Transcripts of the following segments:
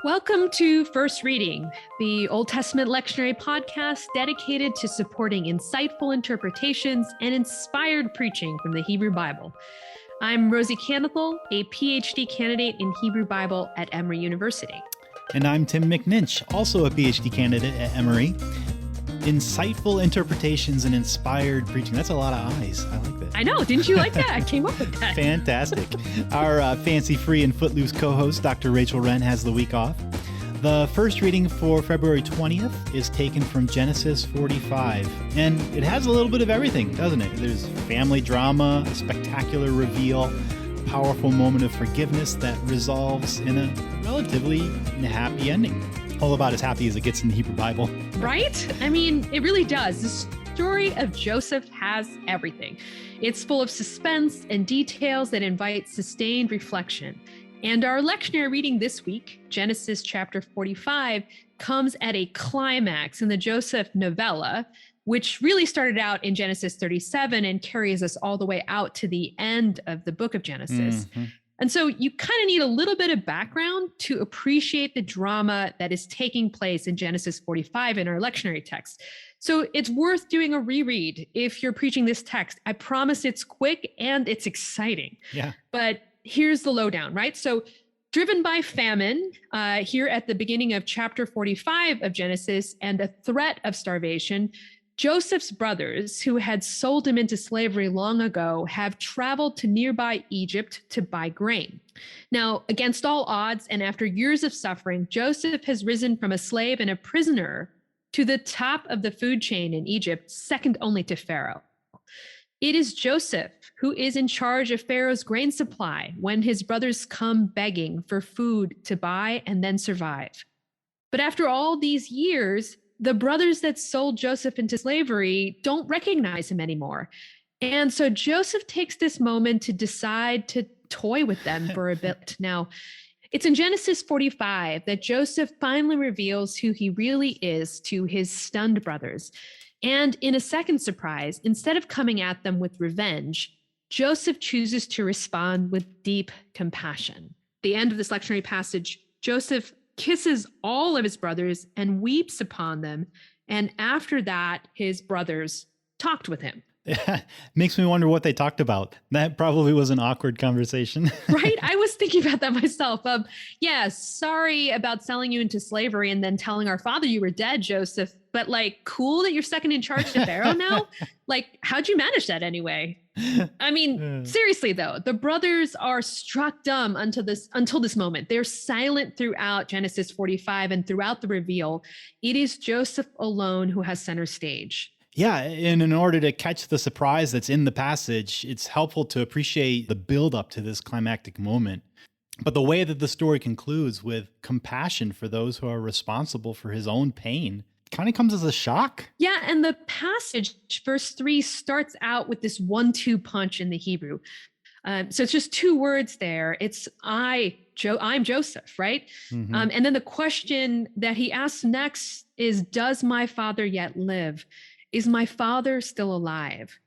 Welcome to First Reading, the Old Testament lectionary podcast dedicated to supporting insightful interpretations and inspired preaching from the Hebrew Bible. I'm Rosy, a PhD candidate in Hebrew Bible at Emory University. And I'm Tim McNinch, also a PhD candidate at Emory. Insightful interpretations and inspired preaching. That's a lot of eyes. I like that. I know. Didn't you like that? I came up with that. Fantastic. Our fancy-free and footloose co-host, Dr. Rachel Wren, has the week off. The first reading for February 20th is taken from Genesis 45. And it has a little bit of everything, doesn't it? There's family drama, a spectacular reveal, a powerful moment of forgiveness that resolves in a relatively happy ending. All about as happy as it gets in the Hebrew Bible. Right? I mean, it really does. The story of Joseph has everything. It's full of suspense and details that invite sustained reflection. And our lectionary reading this week, Genesis chapter 45, comes at a climax in the Joseph novella, which really started out in Genesis 37 and carries us all the way out to the end of the book of Genesis. Mm-hmm. And so you kind of need a little bit of background to appreciate the drama that is taking place in Genesis 45 in our lectionary text. So it's worth doing a reread if you're preaching this text. I promise it's quick and it's exciting. Yeah. But here's the lowdown, right? So driven by famine here at the beginning of chapter 45 of Genesis and a threat of starvation, Joseph's brothers, who had sold him into slavery long ago, have traveled to nearby Egypt to buy grain. Now, against all odds, and after years of suffering, Joseph has risen from a slave and a prisoner to the top of the food chain in Egypt, second only to Pharaoh. It is Joseph who is in charge of Pharaoh's grain supply when his brothers come begging for food to buy and then survive. But after all these years, the brothers that sold Joseph into slavery don't recognize him anymore. And so Joseph takes this moment to decide to toy with them for a bit. Now, it's in Genesis 45 that Joseph finally reveals who he really is to his stunned brothers. And in a second surprise, instead of coming at them with revenge, Joseph chooses to respond with deep compassion. At the end of this lectionary passage, Joseph kisses all of his brothers and weeps upon them. And after that, his brothers talked with him. Yeah, makes me wonder what they talked about. That probably was an awkward conversation. Right? I was thinking about that myself. Yeah, sorry about selling you into slavery and then telling our father you were dead, Joseph. But cool that you're second in charge to Pharaoh now? How'd you manage that anyway? I mean, seriously, though, the brothers are struck dumb until this moment. They're silent throughout Genesis 45 and throughout the reveal. It is Joseph alone who has center stage. Yeah, and in order to catch the surprise that's in the passage, it's helpful to appreciate the build up to this climactic moment. But the way that the story concludes with compassion for those who are responsible for his own pain kind of comes as a shock. Yeah, and the passage, verse 3, starts out with this 1-2 punch in the Hebrew. So it's just two words there. It's I'm Joseph, right? Mm-hmm. And then the question that he asks next is, does my father yet live? Is my father still alive?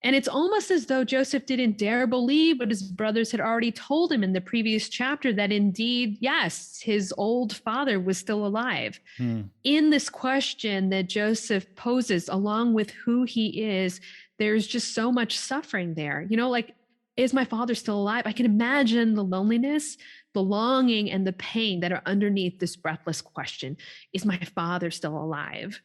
And it's almost as though Joseph didn't dare believe what his brothers had already told him in the previous chapter, that indeed, yes, his old father was still alive. In this question that Joseph poses, along with who he is, there's just so much suffering there. Is my father still alive? I can imagine the loneliness, the longing, and the pain that are underneath this breathless question. Is my father still alive?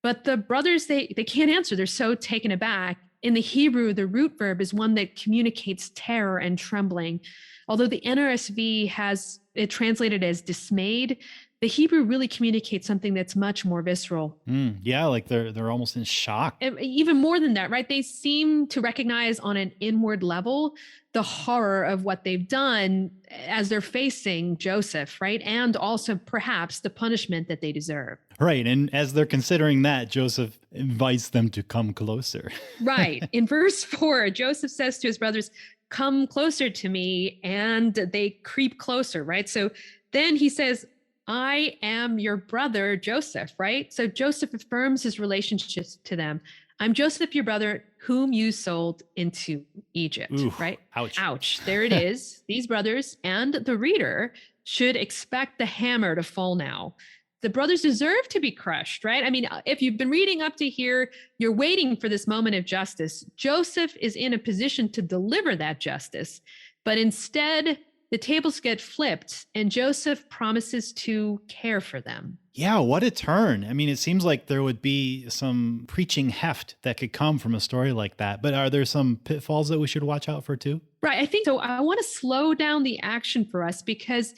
But the brothers, they can't answer. They're so taken aback. In the Hebrew, the root verb is one that communicates terror and trembling. Although the NRSV has it translated as dismayed, the Hebrew really communicates something that's much more visceral. Yeah, they're almost in shock. And even more than that, right? They seem to recognize on an inward level the horror of what they've done as they're facing Joseph, right? And also perhaps the punishment that they deserve. Right. And as they're considering that, Joseph invites them to come closer. Right. In verse 4, Joseph says to his brothers, "Come closer to me," and they creep closer, right? So then he says, "I am your brother, Joseph," right? So Joseph affirms his relationship to them. "I'm Joseph, your brother, whom you sold into Egypt," Oof, right? Ouch. Ouch. There it is. These brothers and the reader should expect the hammer to fall now. The brothers deserve to be crushed, right? I mean, if you've been reading up to here, you're waiting for this moment of justice. Joseph is in a position to deliver that justice, but instead, the tables get flipped and Joseph promises to care for them. Yeah, what a turn. I mean, it seems like there would be some preaching heft that could come from a story like that. But are there some pitfalls that we should watch out for too? Right. I think so. I want to slow down the action for us because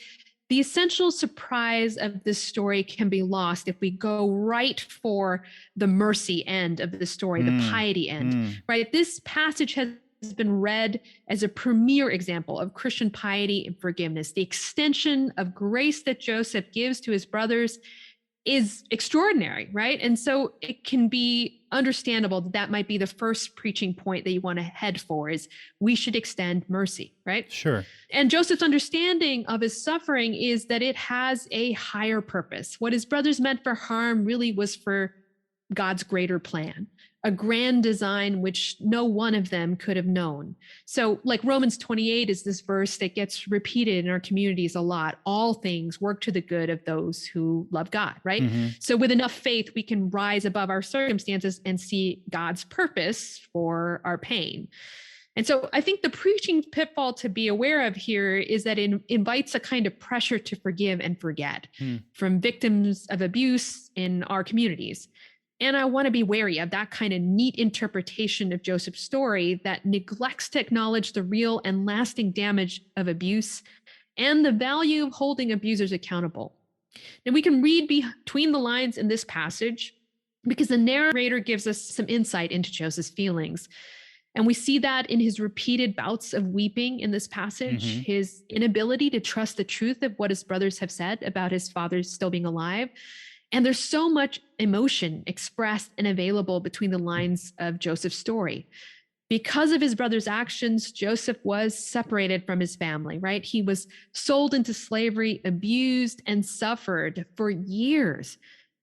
the essential surprise of this story can be lost if we go right for the mercy end of the story, the piety end, right? This passage has been read as a premier example of Christian piety and forgiveness. The extension of grace that Joseph gives to his brothers is extraordinary, right? And so it can be understandable that that might be the first preaching point that you want to head for is we should extend mercy, right? Sure. And Joseph's understanding of his suffering is that it has a higher purpose. What his brothers meant for harm really was for God's greater plan, a grand design which no one of them could have known. So like Romans 28 is this verse that gets repeated in our communities a lot. All things work to the good of those who love God, right? So with enough faith, we can rise above our circumstances and see God's purpose for our pain. And so I think the preaching pitfall to be aware of here is that it invites a kind of pressure to forgive and forget from victims of abuse in our communities. And I want to be wary of that kind of neat interpretation of Joseph's story that neglects to acknowledge the real and lasting damage of abuse and the value of holding abusers accountable. Now, we can read between the lines in this passage because the narrator gives us some insight into Joseph's feelings. And we see that in his repeated bouts of weeping in this passage, his inability to trust the truth of what his brothers have said about his father still being alive. And there's so much emotion expressed and available between the lines of Joseph's story. Because of his brother's actions, Joseph was separated from his family, right? He was sold into slavery, abused, and suffered for years.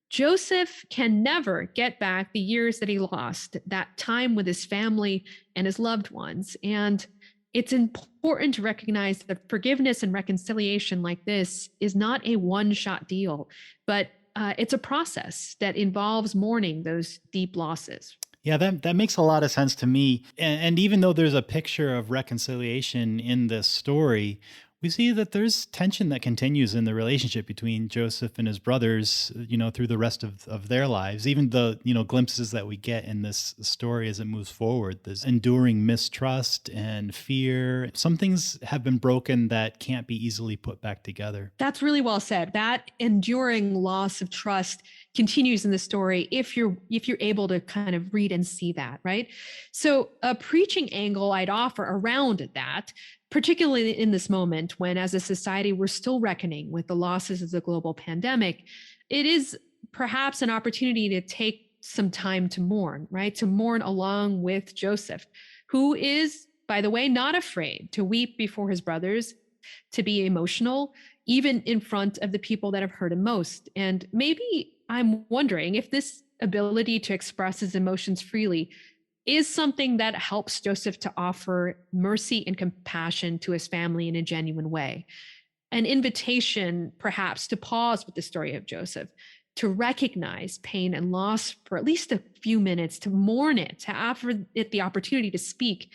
Joseph can never get back the years that he lost, that time with his family and his loved ones. And it's important to recognize that forgiveness and reconciliation like this is not a one-shot deal, but it's a process that involves mourning those deep losses. Yeah, that makes a lot of sense to me. And even though there's a picture of reconciliation in this story, we see that there's tension that continues in the relationship between Joseph and his brothers, through the rest of their lives. Even the, glimpses that we get in this story as it moves forward, there's enduring mistrust and fear. Some things have been broken that can't be easily put back together. That's really well said. That enduring loss of trust continues in the story if you're able to kind of read and see that, right? So a preaching angle I'd offer around that, particularly in this moment when as a society we're still reckoning with the losses of the global pandemic, it is perhaps an opportunity to take some time to mourn, right? To mourn along with Joseph, who is, by the way, not afraid to weep before his brothers, to be emotional, even in front of the people that have hurt him most. And maybe I'm wondering if this ability to express his emotions freely is something that helps Joseph to offer mercy and compassion to his family in a genuine way. An invitation, perhaps, to pause with the story of Joseph, to recognize pain and loss for at least a few minutes, to mourn it, to offer it the opportunity to speak,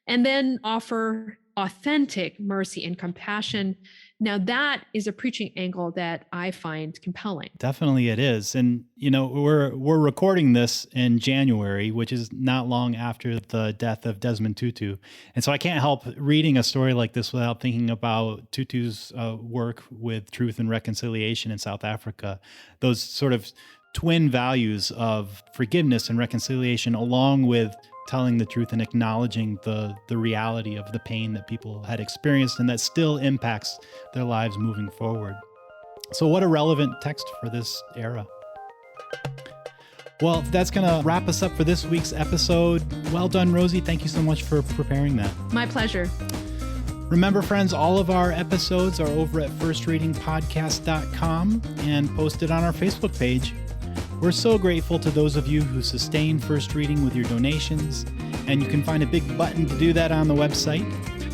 and then offer authentic mercy and compassion. Now, that is a preaching angle that I find compelling. Definitely it is. And, we're recording this in January, which is not long after the death of Desmond Tutu. And so I can't help reading a story like this without thinking about Tutu's work with truth and reconciliation in South Africa. Those sort of twin values of forgiveness and reconciliation, along with telling the truth and acknowledging the reality of the pain that people had experienced and that still impacts their lives moving forward. So what a relevant text for this era. Well, that's going to wrap us up for this week's episode. Well done, Rosy. Thank you so much for preparing that. My pleasure. Remember, friends, all of our episodes are over at firstreadingpodcast.com and posted on our Facebook page. We're so grateful to those of you who sustain First Reading with your donations, and you can find a big button to do that on the website.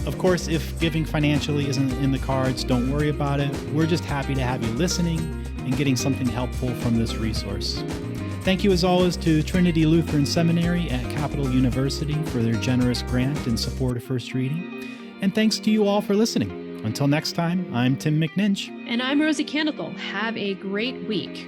Of course, if giving financially isn't in the cards, don't worry about it. We're just happy to have you listening and getting something helpful from this resource. Thank you as always to Trinity Lutheran Seminary at Capital University for their generous grant in support of First Reading. And thanks to you all for listening. Until next time, I'm Tim McNinch. And I'm Rosy Candicle. Have a great week.